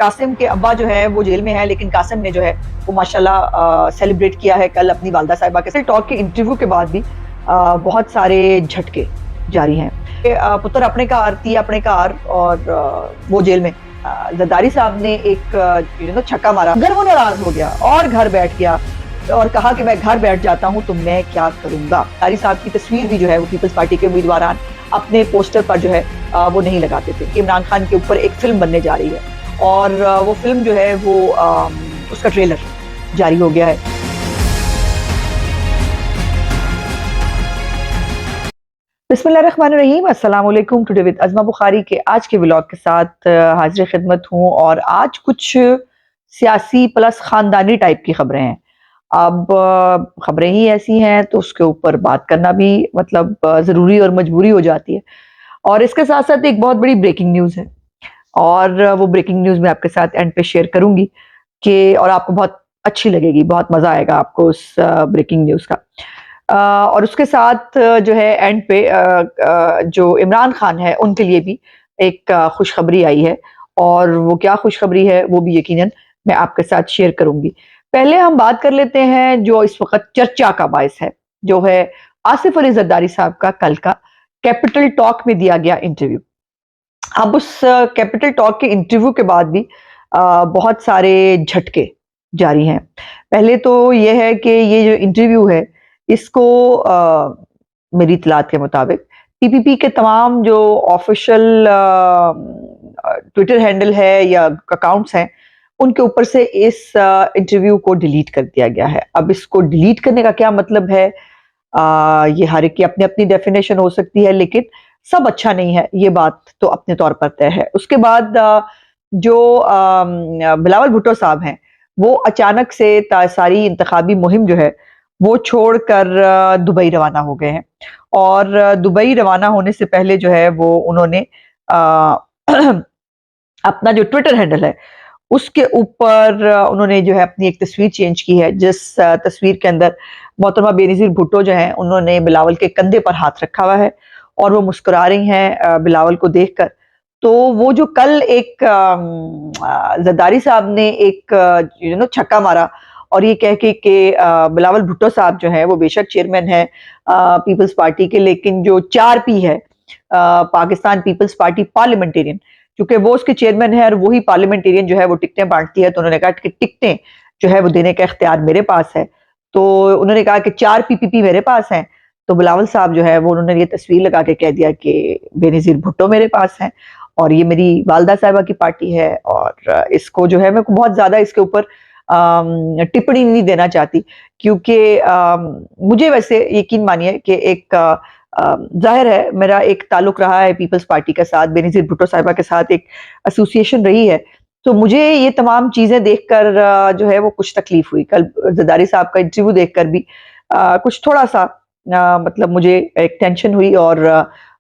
कासिम के अब्बा जो है वो जेल में है, लेकिन कासिम ने जो है वो माशाल्लाह सेलिब्रेट किया है कल अपनी वालदा साहिबा के साथ। टॉक के इंटरव्यू के बाद भी बहुत सारे झटके जारी हैं। पुत्र अपने कार थी अपने कार और वो जेल में जरदारी साहब ने एक छक्का मारा, घर वो नाराज हो गया और घर बैठ गया और कहा कि मैं घर बैठ जाता हूं तो मैं क्या करूंगा। जरदारी साहब की तस्वीर भी जो है वो पीपल्स पार्टी के उम्मीदवार अपने पोस्टर पर जो है वो नहीं लगाते थे। इमरान खान के ऊपर एक फिल्म बनने जा रही है और वो फिल्म जो है वो उसका ट्रेलर जारी हो गया है। बिस्मिल्लाहिर्रहमानिर्रहीम, अस्सलाम वालेकुम। टुडे विद अज़मा बुखारी के आज के व्लॉग के साथ हाजिर खिदमत हूँ और आज कुछ सियासी प्लस खानदानी टाइप की खबरें हैं। अब खबरें ही ऐसी हैं तो उसके ऊपर बात करना भी मतलब ज़रूरी और मजबूरी हो जाती है। और इसके साथ साथ एक बहुत बड़ी ब्रेकिंग न्यूज़ है और वो ब्रेकिंग न्यूज़ मैं आपके साथ एंड पे शेयर करूंगी कि और आपको बहुत अच्छी लगेगी, बहुत मज़ा आएगा आपको उस ब्रेकिंग न्यूज़ का। और उसके साथ जो है एंड पे जो इमरान खान है उनके लिए भी एक खुशखबरी आई है और वो क्या खुशखबरी है वो भी यकीनन मैं आपके साथ शेयर करूंगी। पहले हम बात कर लेते हैं जो इस वक्त चर्चा का बायस है, जो है आसिफ अली जरदारी साहब का कल का कैपिटल टॉक में दिया गया इंटरव्यू। अब उस कैपिटल टॉक के इंटरव्यू के बाद भी बहुत सारे झटके जारी हैं। पहले तो ये है कि ये जो इंटरव्यू है इसको मेरी इत्तलात के मुताबिक पीपीपी के तमाम जो ऑफिशियल ट्विटर हैंडल है या अकाउंट्स हैं उनके ऊपर से इस इंटरव्यू को डिलीट कर दिया गया है। अब इसको डिलीट करने का क्या मतलब है, ये हर एक की अपनी अपनी डेफिनेशन हो सकती है, लेकिन सब अच्छा नहीं है, ये बात तो अपने तौर पर तय है। उसके बाद जो बिलावल भुट्टो साहब हैं वो अचानक से सारी इंतखाबी मुहिम जो है वो छोड़कर दुबई रवाना हो गए हैं और दुबई रवाना होने से पहले जो है वो उन्होंने अपना जो ट्विटर हैंडल है उसके ऊपर उन्होंने जो है अपनी एक तस्वीर चेंज की है, जिस तस्वीर के अंदर मोहतरमा बेनज़ीर भुट्टो जो है उन्होंने बिलावल के कंधे पर हाथ रखा हुआ है और वो मुस्कुरा रही हैं बिलावल को देखकर। तो वो जो कल एक जरदारी साहब ने एक छक्का मारा और ये कह के कि बिलावल भुट्टो साहब जो है वो बेशक चेयरमैन है पीपल्स पार्टी के, लेकिन जो 4P है पाकिस्तान पीपल्स पार्टी पार्लियामेंटेरियन, क्योंकि वो उसके चेयरमैन है और वही पार्लियामेंटेरियन जो है वो टिकटें बांटती है, तो उन्होंने कहा कि टिकटें जो है वो देने का इख्तियार मेरे पास है। तो उन्होंने कहा कि 4 पीपीपी मेरे पास हैं। तो बिलावल साहब जो है वो उन्होंने ये तस्वीर लगा के कह दिया कि बेनज़ीर भुट्टो मेरे पास है और ये मेरी वालदा साहिबा की पार्टी है। और इसको जो है मैं बहुत ज्यादा इसके ऊपर टिप्पणी नहीं देना चाहती, क्योंकि मुझे वैसे यकीन मानिए कि एक जाहिर है मेरा एक ताल्लुक रहा है पीपल्स पार्टी के साथ, बेनज़ीर भुट्टो साहिबा के साथ एक एसोसिएशन रही है, तो मुझे ये तमाम चीजें देखकर जो है वो कुछ तकलीफ हुई। कल जरदारी साहब का इंटरव्यू देखकर भी कुछ थोड़ा सा मतलब मुझे एक टेंशन हुई और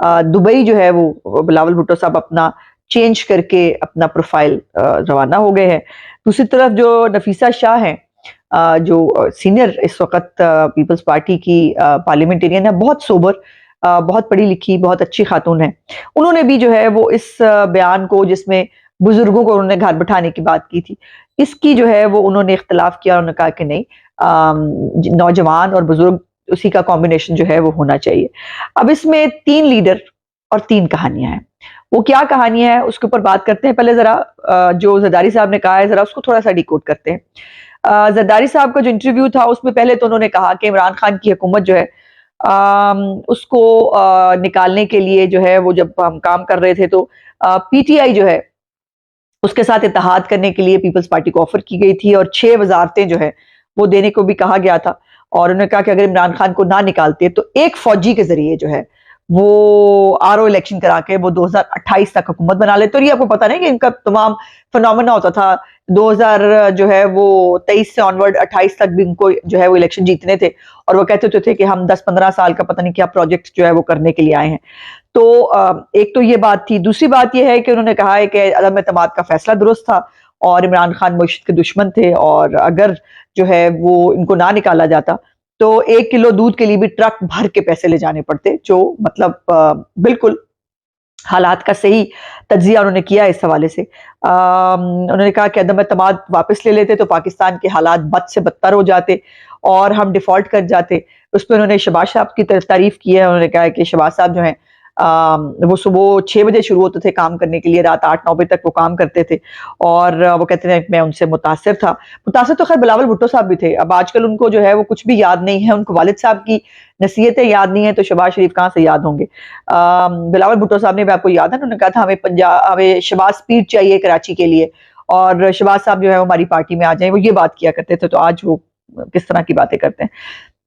दुबई जो है वो बिलावल भुट्टो साहब अपना चेंज करके अपना प्रोफाइल रवाना हो गए हैं। दूसरी तरफ जो नफीसा शाह हैं जो सीनियर इस वक्त पीपल्स पार्टी की पार्लियामेंटेरियन है, बहुत सोबर, बहुत पढ़ी लिखी, बहुत अच्छी खातून है, उन्होंने भी जो है वो इस बयान को जिसमें बुजुर्गों को उन्होंने घर बिठाने की बात की थी, इसकी जो है वो उन्होंने इख्तलाफ किया। उन्होंने कहा कि नहीं, नौजवान और बुजुर्ग उसी का कॉम्बिनेशन जो है वो होना चाहिए। अब इसमें 3 लीडर और 3 कहानियां हैं। वो क्या कहानियां हैं उसके ऊपर बात करते हैं। पहले जरा जो जरदारी साहब ने कहा है जरा उसको थोड़ा सा डिकोड करते हैं। जरदारी साहब का जो इंटरव्यू था उसमें पहले तो उन्होंने कहा कि इमरान खान की हुकूमत जो है उसको निकालने के लिए जो है वो जब हम काम कर रहे थे तो पीटीआई जो है उसके साथ इत्तेहाद करने के लिए पीपल्स पार्टी को ऑफर की गई थी और 6 वजारतें जो है वो देने को भी कहा गया था। और उन्होंने कहा कि अगर इमरान खान को ना निकालते तो एक फौजी के जरिए जो है वो आरओ इलेक्शन करा के वो 2028 तक हुकूमत बना लेते। और ये आपको पता नहीं कि इनका तमाम फिनोमेना होता था 2000 जो है वो 23 से ऑनवर्ड 28 तक भी इनको जो है वो इलेक्शन जीतने थे और वो कहते थे कि हम 10-15 साल का पता नहीं क्या प्रोजेक्ट जो है वो करने के लिए आए हैं। तो एक तो ये बात थी। दूसरी बात ये है कि उन्होंने कहा है कि अदम एतमाद का फैसला दुरुस्त था और इमरान खान मईशत के दुश्मन थे और अगर जो है वो इनको ना निकाला जाता तो 1 किलो दूध के लिए भी ट्रक भर के पैसे ले जाने पड़ते, जो मतलब बिल्कुल हालात का सही तज्ज़िया उन्होंने किया इस हवाले से। उन्होंने कहा कि अदम एतमाद वापस ले लेते तो पाकिस्तान के हालात बद से बदतर हो जाते और हम डिफ़ॉल्ट कर जाते। उस पे उन्होंने शहबाज साहब की तारीफ़ की है। उन्होंने कहा है कि शहबाज साहब जो हैं वो सुबह 6 बजे शुरू होते थे काम करने के लिए, रात 8-9 बजे तक वो काम करते थे और वो कहते थे मैं उनसे मुतासिर था। मुतासिर तो ख़ैर बिलावल भुट्टो साहब भी थे। अब आजकल उनको जो है वो कुछ भी याद नहीं है, उनको वालिद साहब की नसीहतें याद नहीं है तो शहबाज शरीफ कहाँ से याद होंगे। बिलावल भुट्टो साहब ने भी आपको याद है ना, उन्होंने कहा था हमें शहबाज पीर चाहिए कराची के लिए और शहबाज साहब जो है वो हमारी पार्टी में आ जाएँ, वो ये बात किया करते थे, तो आज वो किस तरह की बातें करते हैं।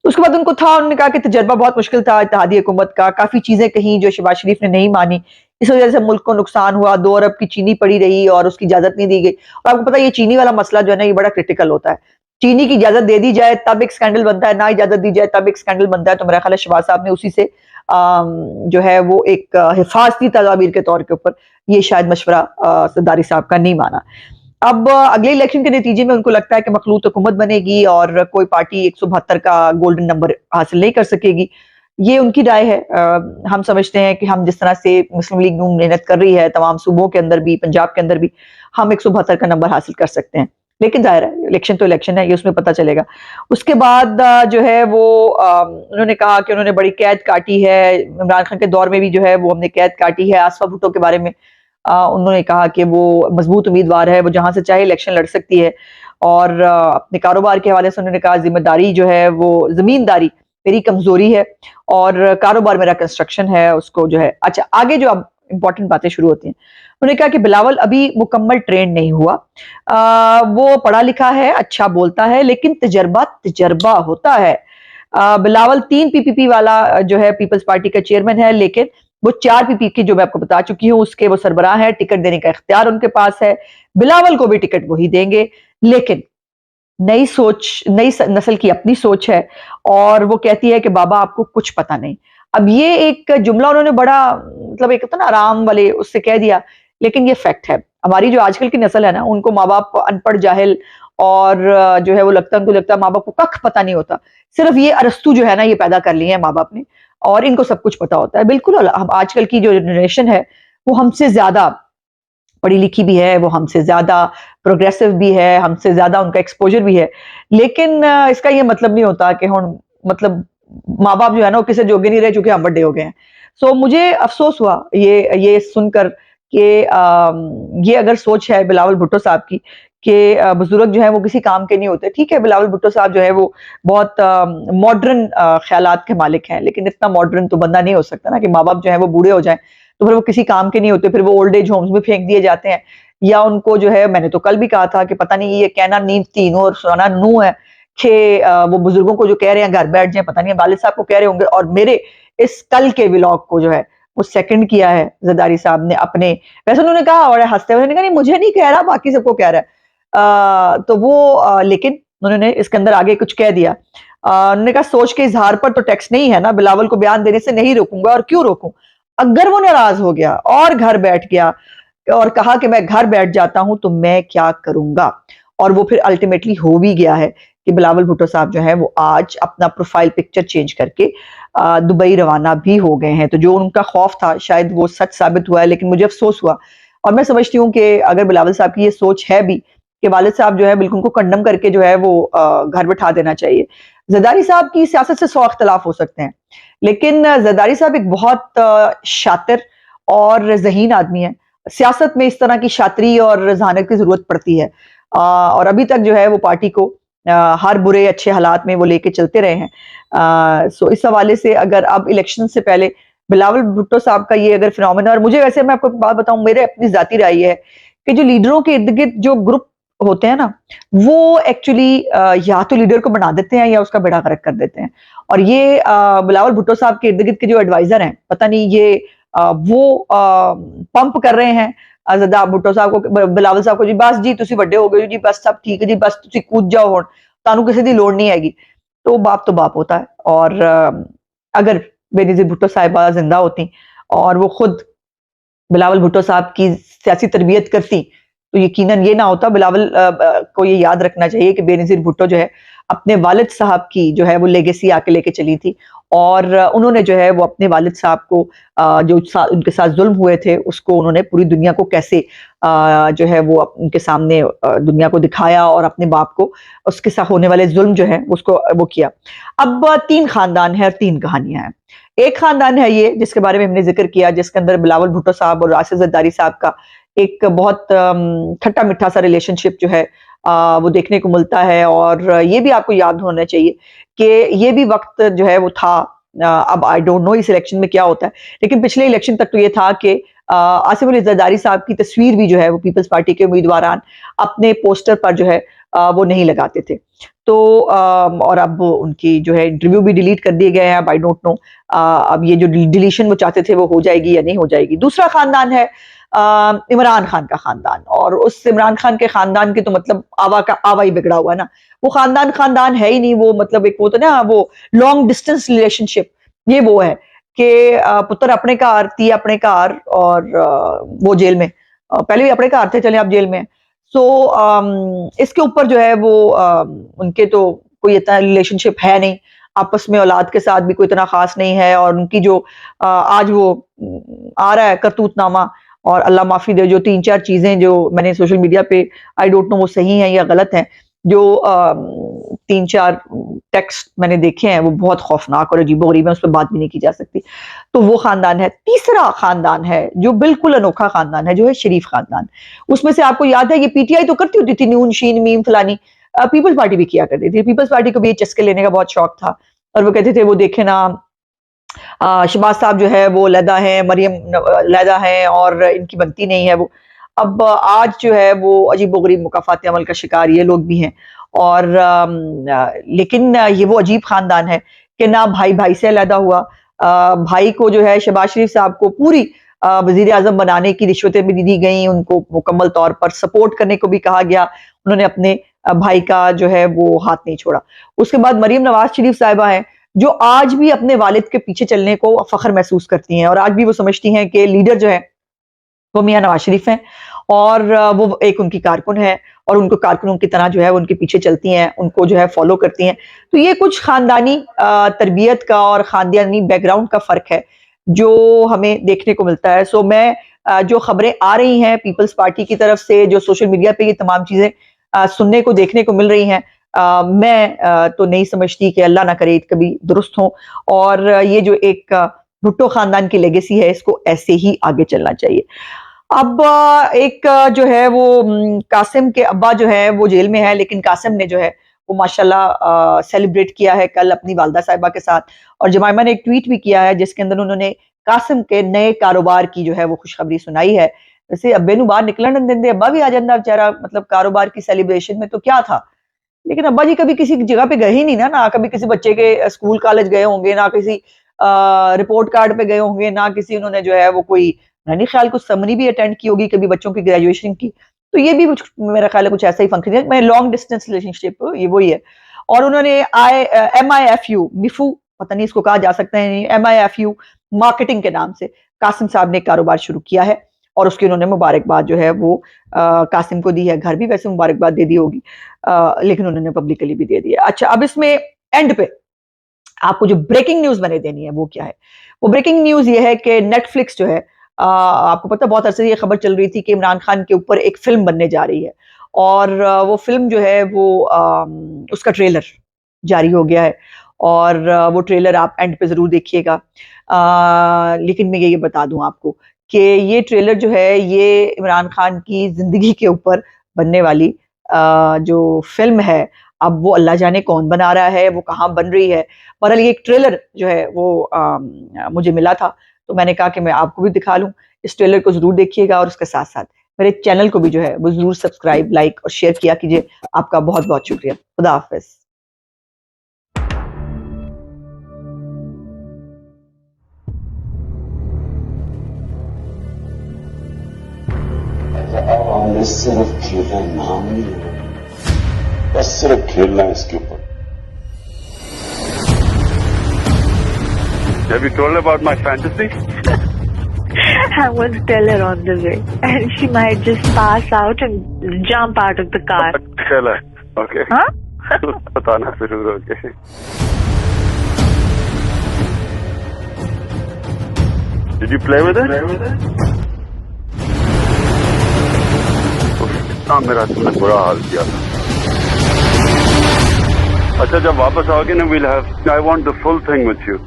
उसके बाद उनको था, उन्होंने कहा कि तजर्बा बहुत मुश्किल था इत्तेहादी हुकूमत का, काफ़ी चीज़ें कहीं जो शहबाज शरीफ ने नहीं मानी, इस वजह से मुल्क को नुकसान हुआ, 2 अरब की चीनी पड़ी रही और उसकी इजाज़त नहीं दी गई। और आपको पता है ये चीनी वाला मसला जो है ना ये बड़ा क्रिटिकल होता है। चीनी की इजाज़त दे दी जाए तब एक स्कैंडल बनता है, ना इजाज़त दी जाए तब एक स्कैंडल बनता है, तो मेरा ख्याल है शहबाज साहब ने उसी से जो है वो एक हिफाज़ती तदाबीर के तौर के ऊपर ये शायद मशवरा ज़रदारी साहब का नहीं माना। अब अगले इलेक्शन के नतीजे में उनको लगता है कि मखलूत हुकूमत बनेगी और कोई पार्टी 172 का गोल्डन नंबर हासिल नहीं कर सकेगी। ये उनकी राय है। हम समझते हैं कि हम जिस तरह से मुस्लिम लीग नून मेहनत कर रही है तमाम सूबों के अंदर भी, पंजाब के अंदर भी, हम 172 का नंबर हासिल कर सकते हैं। लेकिन ज़ाहिर है इलेक्शन तो इलेक्शन है, ये उसमें पता चलेगा। उसके बाद जो है वो उन्होंने कहा कि उन्होंने बड़ी कैद काटी है, इमरान खान के दौर में भी जो है वो हमने कैद काटी है। आसफा भुट्टो के बारे में उन्होंने कहा कि वो मजबूत उम्मीदवार है, वो जहाँ से चाहे इलेक्शन लड़ सकती है और अपने कारोबार के हवाले से उन्होंने कहा ज़िम्मेदारी जो है वो ज़मींदारी मेरी कमज़ोरी है और कारोबार मेरा कंस्ट्रक्शन है, उसको जो है अच्छा आगे जो अब इम्पोर्टेंट बातें शुरू होती हैं। उन्होंने कहा कि बिलावल अभी मुकम्मल ट्रेंड नहीं हुआ। वो पढ़ा लिखा है, अच्छा बोलता है, लेकिन तजर्बा होता है। बिलावल 3 पीपीपी वाला जो है पीपल्स पार्टी का चेयरमैन है, लेकिन वो 4 पीपी की जो मैं आपको बता चुकी हूँ उसके वो सरबराह है, टिकट देने का इख्तियार उनके पास है। बिलावल को भी टिकट वही देंगे, लेकिन नई सोच, नई नस्ल की अपनी सोच है और वो कहती है कि बाबा आपको कुछ पता नहीं। अब ये एक जुमला उन्होंने बड़ा मतलब एक होता है ना आराम वाले उससे कह दिया, लेकिन ये फैक्ट है। हमारी जो आजकल की नस्ल है ना, उनको माँ-बाप अनपढ़, जाहिल और जो है वो उनको लगता है माँ-बाप को कख पता नहीं होता। सिर्फ ये अरस्तू जो है ना, ये पैदा कर लिए हैं माँ-बाप ने और इनको सब कुछ पता होता है। बिल्कुल हम आजकल की जो जनरेशन है, वो हमसे ज़्यादा पढ़ी लिखी भी है, वो हमसे ज़्यादा प्रोग्रेसिव भी है, हमसे ज़्यादा उनका एक्सपोज़र भी है। लेकिन इसका ये मतलब नहीं होता कि हुण मतलब माँ-बाप जो है ना, वो किसी जोगे नहीं रहे चूँकि हम बड़े हो गए हैं। सो मुझे अफ़सोस हुआ ये सुनकर कि ये अगर सोच है बिलावल भुट्टो साहब की कि बुज़ुर्ग जो हैं वो किसी काम के नहीं होते। ठीक है, बिलावल भुट्टो साहब जो है वो बहुत मॉडर्न ख़यालात के मालिक हैं, लेकिन इतना मॉडर्न तो बंदा नहीं हो सकता ना कि माँ-बाप जो हैं वो बूढ़े हो जाएँ तो फिर वो किसी काम के नहीं होते, फिर वो ओल्ड एज होम्स में फेंक दिए जाते हैं या उनको जो है मैंने तो कल भी कहा था कि पता नहीं ये कहना नींद तीनों और सुनाना नूं है कि वो बुजुर्गों को जो कह रहे हैं घर बैठ जाएं, पता नहीं वालिद साहब को कह रहे होंगे और मेरे इस कल के व्लॉग को जो है वो सेकंड किया है जरदारी साहब ने अपने। वैसे उन्होंने कहा और हंसते हुए उन्होंने कहा नहीं मुझे नहीं कह रहा, बाकी सबको कह रहा है। तो वो लेकिन उन्होंने इसके अंदर आगे कुछ कह दिया। उन्होंने कहा सोच के इजहार पर तो टैक्स नहीं है ना, बिलावल को बयान देने से नहीं रोकूंगा और क्यों रोकूं। अगर वो नाराज हो गया और घर बैठ गया और कहा कि मैं घर बैठ जाता हूं तो मैं क्या करूंगा, और वो फिर अल्टीमेटली हो भी गया है कि बिलावल भुट्टो साहब जो है वो आज अपना प्रोफाइल पिक्चर चेंज करके दुबई रवाना भी हो गए हैं। तो जो उनका खौफ था शायद वो सच साबित हुआ है, लेकिन मुझे अफसोस हुआ और मैं समझती हूँ कि अगर बिलावल साहब की ये सोच है भी कि वालिद साहब जो है बिल्कुल उनको कंडम करके जो है वो घर बिठा देना चाहिए। जरदारी साहब की सियासत से 100 इख्तलाफ हो सकते हैं, लेकिन जरदारी साहब एक बहुत शातिर और ज़हीन आदमी है। सियासत में इस तरह की शातिरी और ज़हानत की ज़रूरत पड़ती है और अभी तक जो है वो पार्टी को हर बुरे अच्छे हालात में वो लेके चलते रहे हैं। सो इस हवाले से अगर अब इलेक्शन से पहले बिलावल भुट्टो साहब का ये अगर फिनोमेना, और मुझे वैसे मैं आपको एक बात बताऊँ, मेरे अपनी ज़ाती राय ये है कि जो लीडरों के इर्द-गिर्द जो ग्रुप होते हैं ना, वो एक्चुअली या तो लीडर को बना देते हैं या उसका बेड़ा गर्क कर देते हैं। और ये बिलावल भुट्टो साहब के इर्द-गिर्द के जो एडवाइज़र हैं, पता नहीं ये वो पंप कर रहे हैं ज़रदा भुट्टो साहब को, बिलावल साहब को, जी बस जी तुसी वड्डे हो गए जी, बस सब ठीक है जी, बस तुसी कूद जाओ हुण, तानू किसी दी लोड़ नहीं हैगी। तो बाप होता है और अगर बेनज़ीर भुट्टो साहिबा ज़िंदा होती और वो खुद बिलावल भुट्टो साहब की सियासी तरबियत करती तो यकीनन ये ना होता। बिलावल को ये याद रखना चाहिए कि बेनज़ीर भुट्टो जो है अपने वालिद साहब की जो है वो लेगेसी आके लेके चली थी और उन्होंने जो है वो अपने वालिद साहब को जो उनके साथ जुल्म हुए थे उसको उन्होंने पूरी दुनिया को कैसे जो है वो उनके सामने दुनिया को दिखाया और अपने बाप को उसके साथ होने वाले जुल्म जो है उसको वो किया। अब 3 खानदान है और 3 कहानियां हैं। एक खानदान है ये जिसके बारे में हमने जिक्र किया, जिसके अंदर बिलावल भुट्टो साहब और आसिफ जरदारी साहब का एक बहुत खट्टा मीठा सा रिलेशनशिप जो है वो देखने को मिलता है। और ये भी आपको याद होना चाहिए कि ये भी वक्त जो है वो था, अब आई डोंट नो इस इलेक्शन में क्या होता है, लेकिन पिछले इलेक्शन तक तो ये था कि आसिफ अली जरदारी साहब की तस्वीर भी जो है वो पीपल्स पार्टी के उम्मीदवारान अपने पोस्टर पर जो है वो नहीं लगाते थे। तो और अब उनकी जो है इंटरव्यू भी डिलीट कर दिए गए हैं। अब आई डोंट नो अब ये जो डिलीशन वो चाहते थे वो हो जाएगी या नहीं हो जाएगी। दूसरा खानदान है इमरान खान का खानदान, और उस इमरान खान के खानदान के तो मतलब आवा ही बिगड़ा हुआ है ना। वो खानदान है ही नहीं, वो मतलब एक वो तो ना वो लॉन्ग डिस्टेंस रिलेशनशिप, ये वो है कि पुत्र अपने घर, ती अपने घर, और वो जेल में, पहले भी अपने घर थे, चले आप जेल में। सो इसके ऊपर जो है वो उनके तो कोई इतना रिलेशनशिप है नहीं, आपस में औलाद के साथ भी कोई इतना खास नहीं है। और उनकी जो आज वो आ रहा है करतूतनामा, और अल्लाह माफी दे, जो 3-4 चीजें जो मैंने सोशल मीडिया पे आई डोंट नो वो सही हैं या गलत हैं, जो 3-4 टेक्स्ट मैंने देखे हैं वो बहुत खौफनाक और अजीबोगरीब है, उस पर बात भी नहीं की जा सकती। तो वो खानदान है। तीसरा खानदान है जो बिल्कुल अनोखा खानदान है, जो है शरीफ खानदान। उसमें से आपको याद है ये पीटीआई तो करती होती थी, नून शीन मीम फलानी, पीपल्स पार्टी भी किया करती थी। पीपल्स पार्टी को भी ये चस्के लेने का बहुत शौक था, और वो कहते थे वो देखे ना शहबाज साहब जो है वो लैदा है, मरियम लैदा है और इनकी बनती नहीं है वो। अब आज जो है वो अजीबोगरीब मुकाफात अमल का शिकार ये लोग भी हैं। और लेकिन ये वो अजीब खानदान है कि ना भाई भाई से अलहदा हुआ, भाई को जो है शहबाज शरीफ साहब को पूरी वजीर आजम बनाने की रिश्वतें भी दी गई, उनको मुकम्मल तौर पर सपोर्ट करने को भी कहा गया, उन्होंने अपने भाई का जो है वो हाथ नहीं छोड़ा। उसके बाद मरियम नवाज शरीफ साहिबा हैं जो आज भी अपने वालिद के पीछे चलने को फख्र महसूस करती हैं, और आज भी वो समझती हैं कि लीडर जो है वो मियां नवाज शरीफ हैं, और वो एक उनकी कारकुन है, और उनको कारकुनों की तरह जो है उनके पीछे चलती हैं, उनको जो है फॉलो करती हैं। तो ये कुछ खानदानी तरबियत का और खानदानी बैकग्राउंड का फर्क है जो हमें देखने को मिलता है। सो मैं जो खबरें आ रही हैं पीपल्स पार्टी की तरफ से, जो सोशल मीडिया पे ये तमाम चीजें सुनने को देखने को मिल रही हैं, मैं तो नहीं समझती कि अल्लाह ना करे कभी दुरुस्त हो, और ये जो एक भुट्टो खानदान की लेगेसी है इसको ऐसे ही आगे चलना चाहिए। अब एक जो है वो कासिम के अब्बा जो है वो जेल में है, लेकिन कासिम ने जो है वो माशाल्लाह सेलिब्रेट किया है कल अपनी वालदा साहिबा के साथ, और जमाइमा ने एक ट्वीट भी किया है जिसके अंदर उन्होंने कासिम के नए कारोबार की जो है वो खुशखबरी सुनाई है। वैसे अब्बे नु बाहर निकलन देंदे, अब्बा भी आ जाता बेचारा, मतलब कारोबार की सेलिब्रेशन में तो क्या था। लेकिन अब्बा जी कभी किसी जगह पे गए ही नहीं ना, ना कभी किसी बच्चे के स्कूल कॉलेज गए होंगे, ना किसी रिपोर्ट कार्ड पे गए होंगे, ना किसी उन्होंने जो है वो कोई, मैंने ख्याल कुछ समरी भी अटेंड की होगी कभी बच्चों की ग्रेजुएशन की। तो ये भी मेरा ख्याल है कुछ ऐसा ही फंक्शन है, मैं लॉन्ग डिस्टेंस रिलेशनशिप ये वही है। और उन्होंने MIFU मिफू, पता नहीं इसको कहा जा सकता है, MIFU मार्केटिंग के नाम से कासिम साहब ने कारोबार शुरू किया है, और उसकी उन्होंने मुबारकबाद जो है वो कासिम को दी है। घर भी वैसे मुबारकबाद दे दी होगी, लेकिन उन्होंने पब्लिकली भी दे दिया। अच्छा, अब इसमें एंड पे आपको जो ब्रेकिंग न्यूज मैंने देनी है वो क्या है, वो ब्रेकिंग न्यूज ये है कि नेटफ्लिक्स जो है, आपको पता बहुत अरसे से ये खबर चल रही थी कि इमरान खान के ऊपर एक फिल्म बनने जा रही है, और वो फिल्म जो है वो उसका ट्रेलर जारी हो गया है, और वो ट्रेलर आप एंड पे जरूर देखिएगा। लेकिन मैं ये बता दूं आपको कि ये ट्रेलर जो है ये इमरान खान की जिंदगी के ऊपर बनने वाली जो फिल्म है, अब वो अल्लाह जाने कौन बना रहा है, वो कहाँ बन रही है। बहरहाल ये एक ट्रेलर जो है वो मुझे मिला था, तो मैंने कहा कि मैं आपको भी दिखा लूं। इस ट्रेलर को जरूर देखिएगा, और उसके साथ साथ मेरे चैनल को भी जो है वो जरूर सब्सक्राइब, लाइक और शेयर किया कीजिए। आपका बहुत बहुत शुक्रिया। खुदा हाफिज। अब सिर्फ खेलना नाम नहीं है, बस सिर्फ खेलना है इसके ऊपर। Have you told her about my fantasy? I won't tell her on the way, and she might just pass out and jump out of the car. Tell her, okay? Huh? बताना जरूर, okay? Did you play with it? इतना मेरा तुमने बुरा हाल किया था। अच्छा जब वापस आओगे ना, we'll have, I want the full thing with you.